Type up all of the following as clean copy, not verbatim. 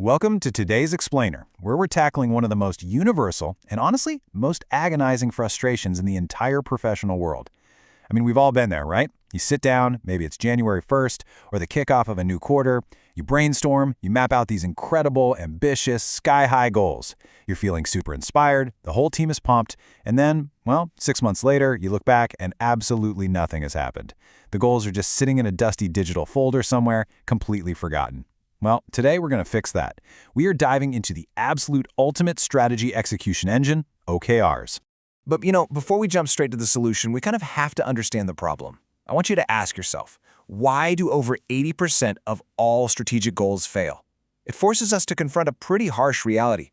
Welcome to today's Explainer, where we're tackling one of the most universal and honestly, most agonizing frustrations in the entire professional world. I mean, we've all been there, right? You sit down, maybe it's January 1st or the kickoff of a new quarter, you brainstorm, you map out these incredible, ambitious, sky-high goals. You're feeling super inspired, the whole team is pumped, and then, well, 6 months later, you look back and absolutely nothing has happened. The goals are just sitting in a dusty digital folder somewhere, completely forgotten. Well, today we're going to fix that. We are diving into the absolute ultimate strategy execution engine, OKRs. But before we jump straight to the solution, we kind of have to understand the problem. I want you to ask yourself, why do over 80% of all strategic goals fail? It forces us to confront a pretty harsh reality.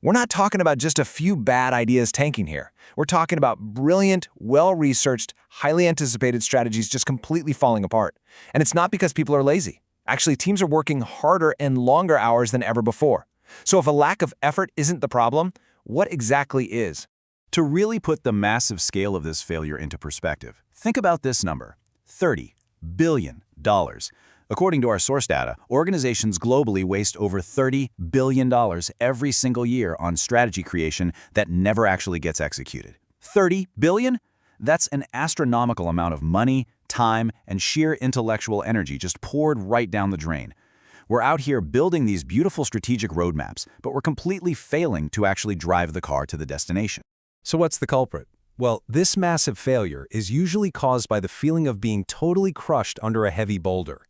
We're not talking about just a few bad ideas tanking here. We're talking about brilliant, well-researched, highly anticipated strategies just completely falling apart. And it's not because people are lazy. Actually, teams are working harder and longer hours than ever before. So if a lack of effort isn't the problem, what exactly is? To really put the massive scale of this failure into perspective, think about this number, $30 billion. According to our source data, organizations globally waste over $30 billion every single year on strategy creation that never actually gets executed. $30 billion? That's an astronomical amount of money, time, and sheer intellectual energy just poured right down the drain. We're out here building these beautiful strategic roadmaps, but we're completely failing to actually drive the car to the destination. So what's the culprit? Well, this massive failure is usually caused by the feeling of being totally crushed under a heavy boulder.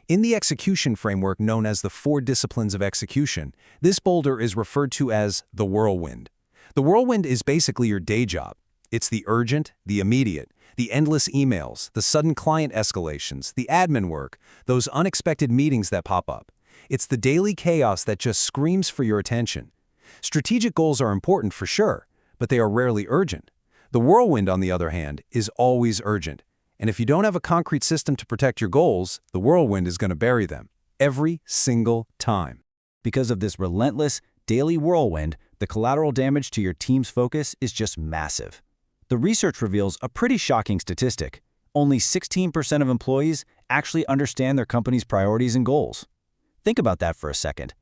In the execution framework known as the 4 disciplines of execution, this boulder is referred to as the whirlwind. The whirlwind is basically your day job. It's the urgent, the immediate, the endless emails, the sudden client escalations, the admin work, those unexpected meetings that pop up. It's the daily chaos that just screams for your attention. Strategic goals are important for sure, but they are rarely urgent. The whirlwind, on the other hand, is always urgent. And if you don't have a concrete system to protect your goals, the whirlwind is going to bury them. Every single time. Because of this relentless, daily whirlwind, the collateral damage to your team's focus is just massive. The research reveals a pretty shocking statistic. Only 16% of employees actually understand their company's priorities and goals. Think about that for a second.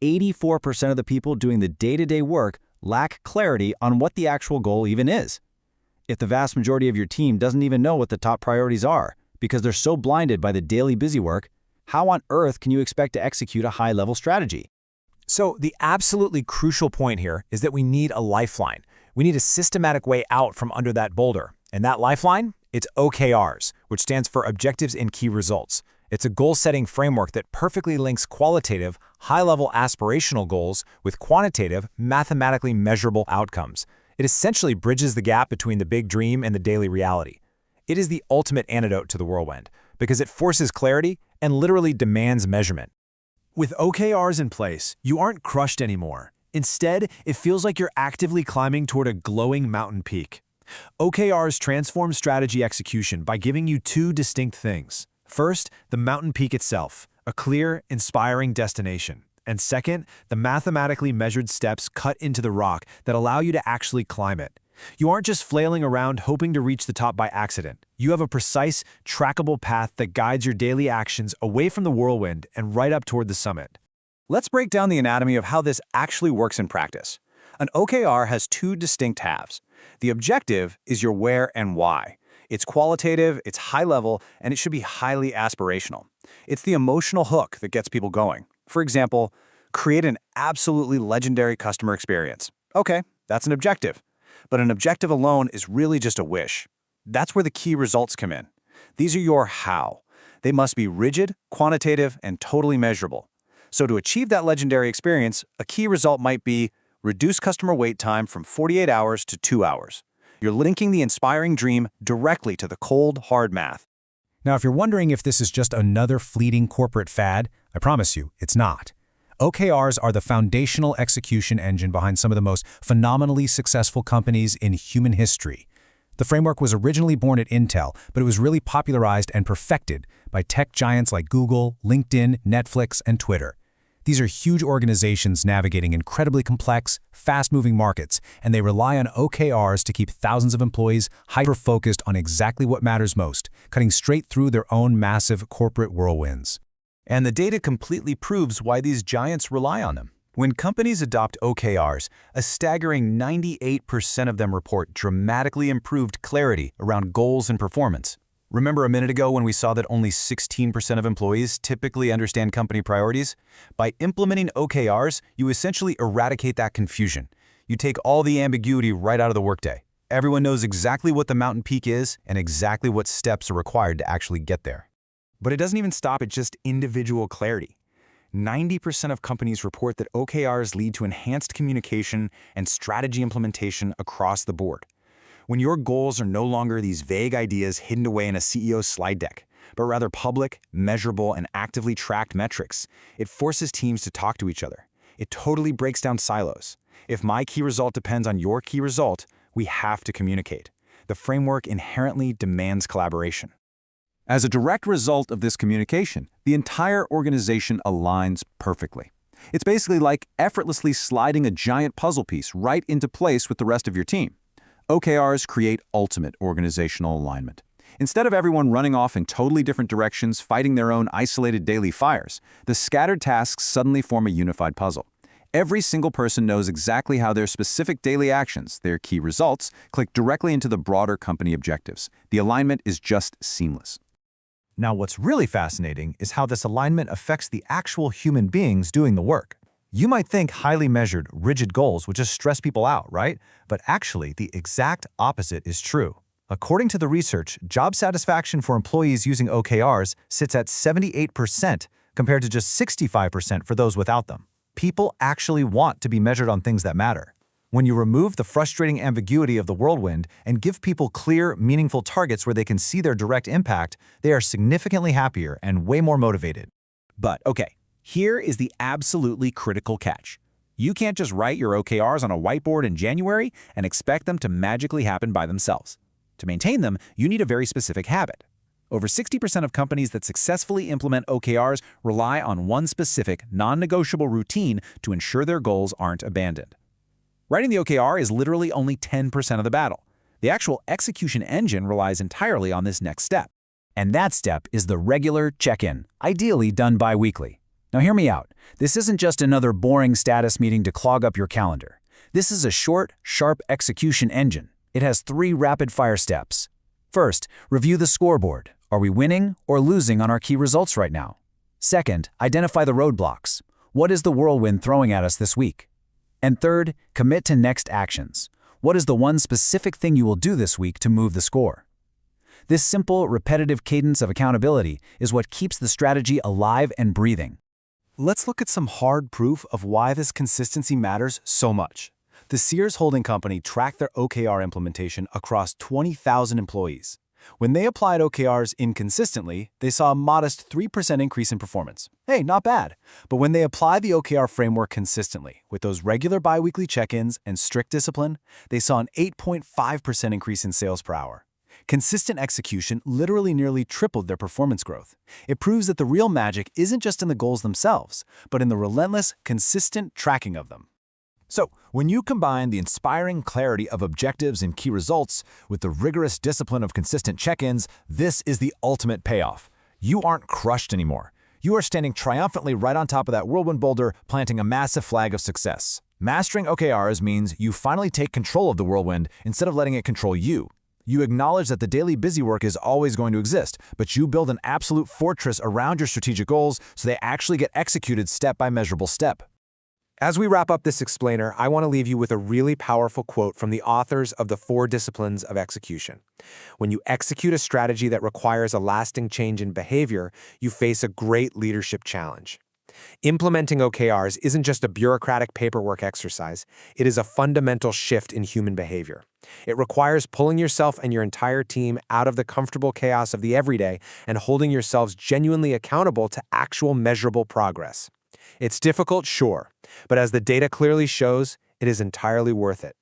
84% of the people doing the day-to-day work lack clarity on what the actual goal even is. If the vast majority of your team doesn't even know what the top priorities are because they're so blinded by the daily busy work, how on earth can you expect to execute a high-level strategy? So the absolutely crucial point here is that we need a lifeline. We need a systematic way out from under that boulder. And that lifeline? It's OKRs, which stands for Objectives and Key Results. It's a goal-setting framework that perfectly links qualitative, high-level aspirational goals with quantitative, mathematically measurable outcomes. It essentially bridges the gap between the big dream and the daily reality. It is the ultimate antidote to the whirlwind because it forces clarity and literally demands measurement. With OKRs in place, you aren't crushed anymore. Instead, it feels like you're actively climbing toward a glowing mountain peak. OKRs transform strategy execution by giving you 2 distinct things. First, the mountain peak itself, a clear, inspiring destination. And second, the mathematically measured steps cut into the rock that allow you to actually climb it. You aren't just flailing around hoping to reach the top by accident. You have a precise, trackable path that guides your daily actions away from the whirlwind and right up toward the summit. Let's break down the anatomy of how this actually works in practice. An OKR has 2 distinct halves. The objective is your where and why. It's qualitative, it's high level, and it should be highly aspirational. It's the emotional hook that gets people going. For example, create an absolutely legendary customer experience. Okay, that's an objective. But an objective alone is really just a wish. That's where the key results come in. These are your how. They must be rigid, quantitative, and totally measurable. So to achieve that legendary experience, a key result might be reduce customer wait time from 48 hours to 2 hours. You're linking the inspiring dream directly to the cold, hard math. Now, if you're wondering if this is just another fleeting corporate fad, I promise you, it's not. OKRs are the foundational execution engine behind some of the most phenomenally successful companies in human history. The framework was originally born at Intel, but it was really popularized and perfected by tech giants like Google, LinkedIn, Netflix, and Twitter. These are huge organizations navigating incredibly complex, fast-moving markets, and they rely on OKRs to keep thousands of employees hyper-focused on exactly what matters most, cutting straight through their own massive corporate whirlwinds. And the data completely proves why these giants rely on them. When companies adopt OKRs, a staggering 98% of them report dramatically improved clarity around goals and performance. Remember a minute ago when we saw that only 16% of employees typically understand company priorities? By implementing OKRs, you essentially eradicate that confusion. You take all the ambiguity right out of the workday. Everyone knows exactly what the mountain peak is and exactly what steps are required to actually get there. But it doesn't even stop at just individual clarity. 90% of companies report that OKRs lead to enhanced communication and strategy implementation across the board. When your goals are no longer these vague ideas hidden away in a CEO's slide deck, but rather public, measurable, and actively tracked metrics, it forces teams to talk to each other. It totally breaks down silos. If my key result depends on your key result, we have to communicate. The framework inherently demands collaboration. As a direct result of this communication, the entire organization aligns perfectly. It's basically like effortlessly sliding a giant puzzle piece right into place with the rest of your team. OKRs create ultimate organizational alignment. Instead of everyone running off in totally different directions, fighting their own isolated daily fires, the scattered tasks suddenly form a unified puzzle. Every single person knows exactly how their specific daily actions, their key results, click directly into the broader company objectives. The alignment is just seamless. Now, what's really fascinating is how this alignment affects the actual human beings doing the work. You might think highly measured, rigid goals would just stress people out, right? But actually, the exact opposite is true. According to the research, job satisfaction for employees using OKRs sits at 78% compared to just 65% for those without them. People actually want to be measured on things that matter. When you remove the frustrating ambiguity of the whirlwind and give people clear, meaningful targets where they can see their direct impact, they are significantly happier and way more motivated. But okay, here is the absolutely critical catch. You can't just write your OKRs on a whiteboard in January and expect them to magically happen by themselves. To maintain them, you need a very specific habit. Over 60% of companies that successfully implement OKRs rely on one specific, non-negotiable routine to ensure their goals aren't abandoned. Writing the OKR is literally only 10% of the battle. The actual execution engine relies entirely on this next step. And that step is the regular check-in, ideally done bi-weekly. Now hear me out. This isn't just another boring status meeting to clog up your calendar. This is a short, sharp execution engine. It has 3 rapid-fire steps. First, review the scoreboard. Are we winning or losing on our key results right now? Second, identify the roadblocks. What is the whirlwind throwing at us this week? And third, commit to next actions. What is the one specific thing you will do this week to move the score? This simple, repetitive cadence of accountability is what keeps the strategy alive and breathing. Let's look at some hard proof of why this consistency matters so much. The Sears Holding Company tracked their OKR implementation across 20,000 employees. When they applied OKRs inconsistently, they saw a modest 3% increase in performance. Hey, not bad. But when they applied the OKR framework consistently, with those regular biweekly check-ins and strict discipline, they saw an 8.5% increase in sales per hour. Consistent execution literally nearly tripled their performance growth. It proves that the real magic isn't just in the goals themselves, but in the relentless, consistent tracking of them. So, when you combine the inspiring clarity of objectives and key results with the rigorous discipline of consistent check-ins, this is the ultimate payoff. You aren't crushed anymore. You are standing triumphantly right on top of that whirlwind boulder, planting a massive flag of success. Mastering OKRs means you finally take control of the whirlwind instead of letting it control you. You acknowledge that the daily busy work is always going to exist, but you build an absolute fortress around your strategic goals so they actually get executed step by measurable step. As we wrap up this explainer, I want to leave you with a really powerful quote from the authors of the 4 Disciplines of Execution. When you execute a strategy that requires a lasting change in behavior, you face a great leadership challenge. Implementing OKRs isn't just a bureaucratic paperwork exercise, it is a fundamental shift in human behavior. It requires pulling yourself and your entire team out of the comfortable chaos of the everyday and holding yourselves genuinely accountable to actual measurable progress. It's difficult, sure, but as the data clearly shows, it is entirely worth it.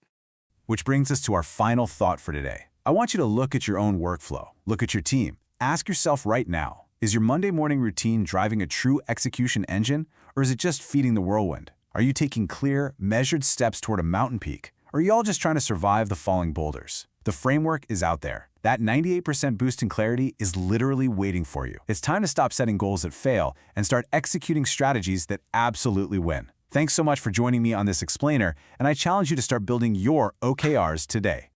Which brings us to our final thought for today. I want you to look at your own workflow, look at your team. Ask yourself right now, is your Monday morning routine driving a true execution engine, or is it just feeding the whirlwind? Are you taking clear, measured steps toward a mountain peak, or are you all just trying to survive the falling boulders? The framework is out there. That 98% boost in clarity is literally waiting for you. It's time to stop setting goals that fail and start executing strategies that absolutely win. Thanks so much for joining me on this explainer, and I challenge you to start building your OKRs today.